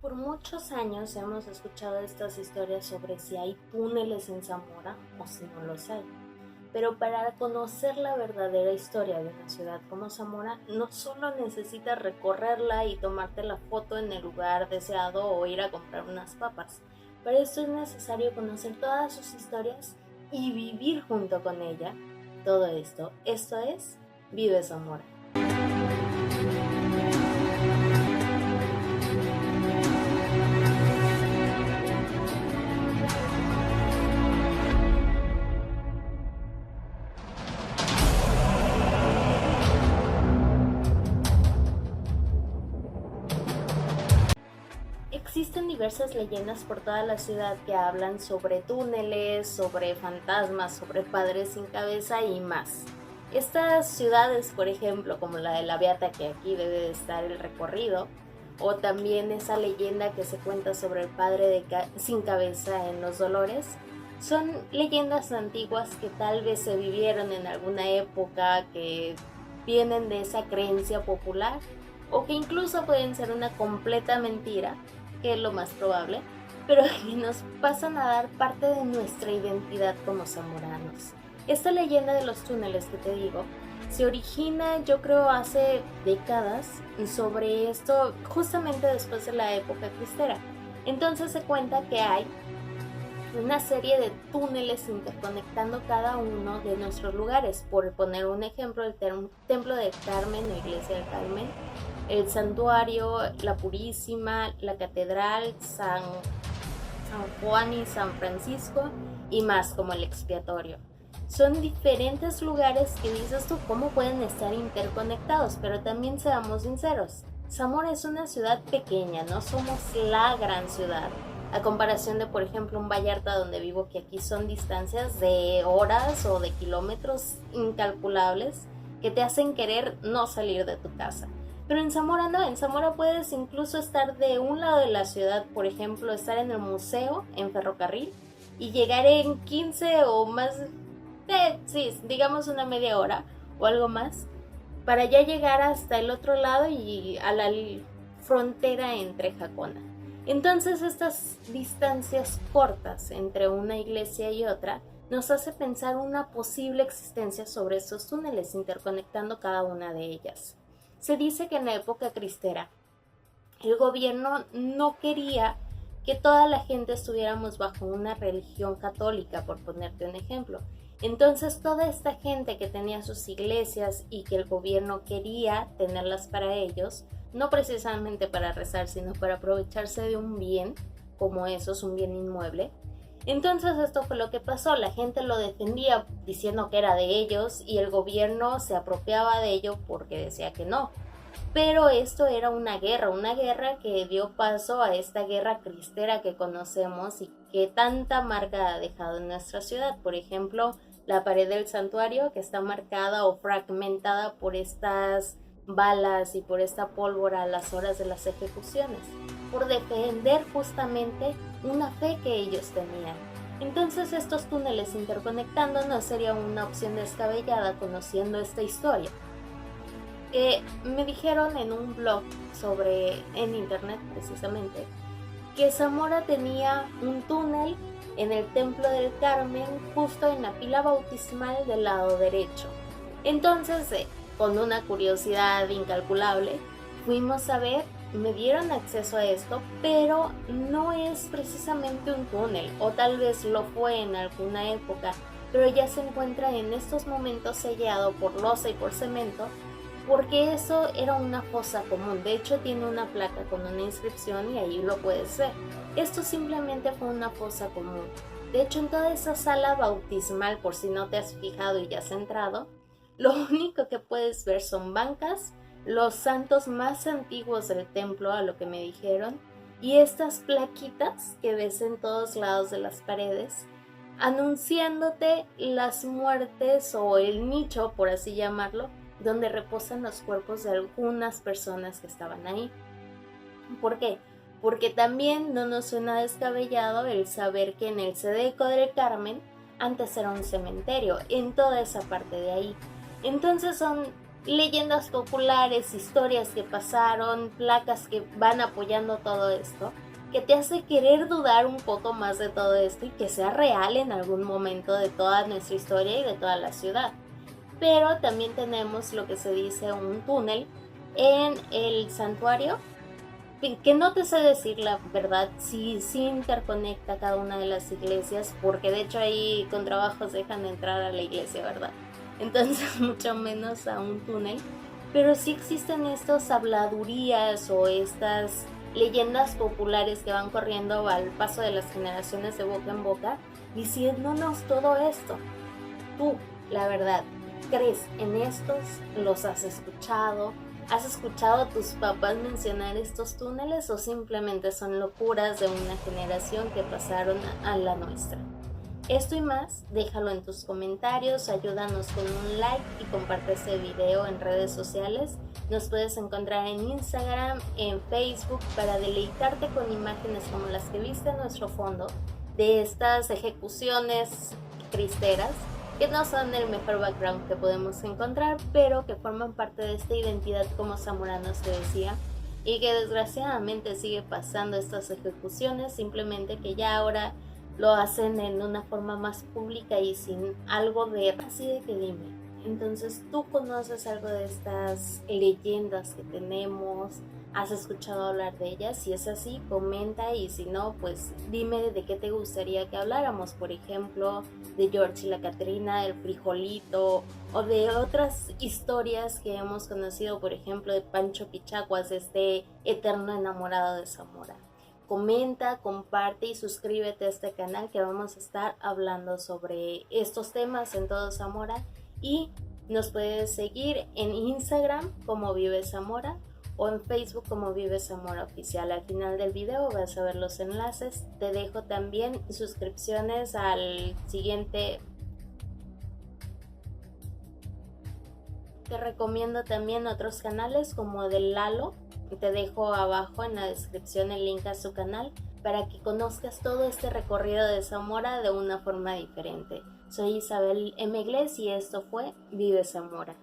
Por muchos años hemos escuchado estas historias sobre si hay túneles en Zamora o si no los hay. Pero para conocer la verdadera historia de una ciudad como Zamora, no solo necesitas recorrerla y tomarte la foto en el lugar deseado o ir a comprar unas papas. Para esto es necesario conocer todas sus historias y vivir junto con ella. Todo esto es Vive Zamora. Existen diversas leyendas por toda la ciudad que hablan sobre túneles, sobre fantasmas, sobre padres sin cabeza y más. Estas ciudades, por ejemplo, como la de La Beata, que aquí debe de estar el recorrido, o también esa leyenda que se cuenta sobre el padre sin cabeza en Los Dolores, son leyendas antiguas que tal vez se vivieron en alguna época, que vienen de esa creencia popular, o que incluso pueden ser una completa mentira, que es lo más probable, pero que nos pasan a dar parte de nuestra identidad como zamoranos. Esta leyenda de los túneles que te digo se origina, yo creo, hace décadas sobre esto, justamente después de la época cristera. Entonces se cuenta que hay una serie de túneles interconectando cada uno de nuestros lugares. Por poner un ejemplo, el templo del Carmen o iglesia del Carmen, el santuario, la Purísima, la catedral, San Juan y San Francisco y más, como el expiatorio. Son diferentes lugares que dices tú cómo pueden estar interconectados, pero también seamos sinceros, Zamora es una ciudad pequeña, no somos la gran ciudad. A comparación de, por ejemplo, un Vallarta donde vivo, que aquí son distancias de horas o de kilómetros incalculables que te hacen querer no salir de tu casa. Pero en Zamora no, en Zamora puedes incluso estar de un lado de la ciudad, por ejemplo, estar en el museo, en ferrocarril, y llegar en 15 o más, sí, digamos una media hora o algo más, para ya llegar hasta el otro lado y a la frontera entre Jacona. Entonces estas distancias cortas entre una iglesia y otra nos hace pensar una posible existencia sobre estos túneles interconectando cada una de ellas. Se dice que en la época cristera el gobierno no quería que toda la gente estuviéramos bajo una religión católica, por ponerte un ejemplo. Entonces toda esta gente que tenía sus iglesias y que el gobierno quería tenerlas para ellos, no precisamente para rezar, sino para aprovecharse de un bien, como eso es un bien inmueble. Entonces esto fue lo que pasó, la gente lo defendía diciendo que era de ellos y el gobierno se apropiaba de ello porque decía que no. Pero esto era una guerra que dio paso a esta guerra cristera que conocemos y que tanta marca ha dejado en nuestra ciudad. Por ejemplo, la pared del santuario, que está marcada o fragmentada por estas balas y por esta pólvora a las horas de las ejecuciones, por defender justamente una fe que ellos tenían. Entonces estos túneles interconectando no sería una opción descabellada conociendo esta historia. Me dijeron en un blog en internet precisamente, que Zamora tenía un túnel en el Templo del Carmen, justo en la pila bautismal del lado derecho. Entonces, con una curiosidad incalculable, fuimos a ver, me dieron acceso a esto, pero no es precisamente un túnel, o tal vez lo fue en alguna época, pero ya se encuentra en estos momentos sellado por losa y por cemento, porque eso era una fosa común. De hecho tiene una placa con una inscripción y ahí lo puedes ver. Esto simplemente fue una fosa común. De hecho, en toda esa sala bautismal, por si no te has fijado y ya has entrado, lo único que puedes ver son bancas, los santos más antiguos del templo, a lo que me dijeron, y estas plaquitas que ves en todos lados de las paredes, anunciándote las muertes o el nicho, por así llamarlo, donde reposan los cuerpos de algunas personas que estaban ahí. ¿Por qué? Porque también no nos suena descabellado el saber que en el Sedeco del Carmen antes era un cementerio, en toda esa parte de ahí. Entonces son leyendas populares, historias que pasaron, placas que van apoyando todo esto, que te hace querer dudar un poco más de todo esto y que sea real en algún momento de toda nuestra historia y de toda la ciudad. Pero también tenemos lo que se dice un túnel en el santuario, que no te sé decir la verdad si interconecta cada una de las iglesias, porque de hecho ahí con trabajos dejan entrar a la iglesia, ¿verdad? Entonces mucho menos a un túnel, pero sí existen estas habladurías o estas leyendas populares que van corriendo al paso de las generaciones de boca en boca, diciéndonos todo esto. Tú, la verdad, ¿crees en estos? ¿Los has escuchado? ¿Has escuchado a tus papás mencionar estos túneles o simplemente son locuras de una generación que pasaron a la nuestra? Esto y más, déjalo en tus comentarios, ayúdanos con un like y comparte este video en redes sociales. Nos puedes encontrar en Instagram, en Facebook, para deleitarte con imágenes como las que viste en nuestro fondo de estas ejecuciones cristeras, que no son el mejor background que podemos encontrar, pero que forman parte de esta identidad como zamoranos, te decía, y que desgraciadamente sigue pasando estas ejecuciones, simplemente que ya ahora lo hacen en una forma más pública y sin algo de así de que dime. Entonces, ¿tú conoces algo de estas leyendas que tenemos? ¿Has escuchado hablar de ellas? Si es así, comenta, y si no, pues dime de qué te gustaría que habláramos. Por ejemplo, de George y la Catrina, del frijolito, o de otras historias que hemos conocido, por ejemplo, de Pancho Pichaguas, este eterno enamorado de Zamora. Comenta, comparte y suscríbete a este canal, que vamos a estar hablando sobre estos temas en todo Zamora. Y nos puedes seguir en Instagram como Vive Zamora o en Facebook como Vive Zamora Oficial. Al final del video vas a ver los enlaces. Te dejo también suscripciones al siguiente. Te recomiendo también otros canales como del Lalo. Te dejo abajo en la descripción el link a su canal para que conozcas todo este recorrido de Zamora de una forma diferente. Soy Isabel M. Gles y esto fue Vive Zamora.